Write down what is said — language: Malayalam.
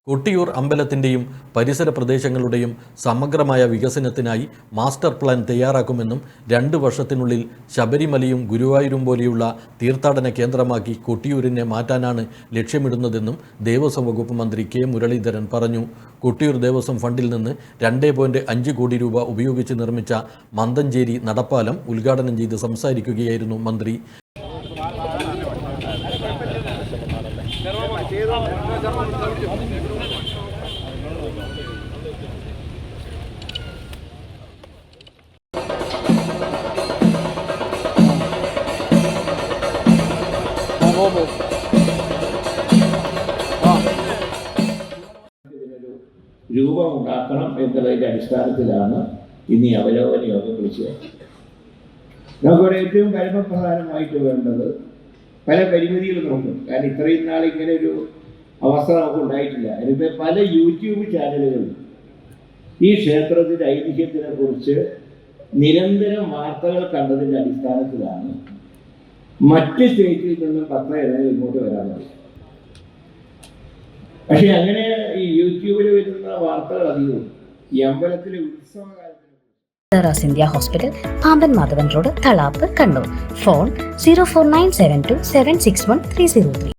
കൊട്ടിയൂർ അമ്പലത്തിൻ്റെയും പരിസര പ്രദേശങ്ങളുടെയും സമഗ്രമായ വികസനത്തിനായി മാസ്റ്റർ പ്ലാൻ തയ്യാറാക്കുമെന്നും 2 വർഷത്തിനുള്ളിൽ ശബരിമലയും ഗുരുവായൂരും പോലെയുള്ള തീർത്ഥാടന കേന്ദ്രമാക്കി കൊട്ടിയൂരിനെ മാറ്റാനാണ് ലക്ഷ്യമിടുന്നതെന്നും ദേവസ്വം വകുപ്പ് മന്ത്രി കെ മുരളീധരൻ പറഞ്ഞു. കൊട്ടിയൂർ ദേവസ്വം ഫണ്ടിൽ നിന്ന് 2.5 കോടി രൂപ ഉപയോഗിച്ച് നിർമ്മിച്ച മന്തഞ്ചേരി നടപ്പാലം ഉദ്ഘാടനം ചെയ്ത് സംസാരിക്കുകയായിരുന്നു മന്ത്രി. രൂപമുണ്ടാക്കണം എന്നതിൻ്റെ അടിസ്ഥാനത്തിലാണ് ഇനി അവലോകന യോഗം വിളിച്ചത്. നമുക്കിവിടെ ഏറ്റവും പരമപ്രധാനമായിട്ട് വേണ്ടത് പല പരിമിതികളും നോക്കും. കാരണം ഇത്രയും നാൾ ഇങ്ങനെ ഒരു അവസ്ഥ നമുക്ക് ഉണ്ടായിട്ടില്ല. അതിൻ്റെ പല യൂട്യൂബ് ചാനലുകളും ഈ ക്ഷേത്രത്തിൻ്റെ ഐതിഹ്യത്തിനെ കുറിച്ച് നിരന്തരം വാർത്തകൾ കണ്ടതിൻ്റെ അടിസ്ഥാനത്തിലാണ് മറ്റ് സ്റ്റേറ്റിൽ നിന്നും പത്രങ്ങൾ ഇങ്ങോട്ട് വരാറുള്ളത്. പക്ഷെ അങ്ങനെ ഈ യൂട്യൂബിൽ വരുന്ന വാർത്തകൾ അധികവും ഈ അമ്പലത്തിലെ ഉത്സവകാലത്ത് India hospital, Pamban Madhavan road, Thalap, Kannur. Phone 04972761303.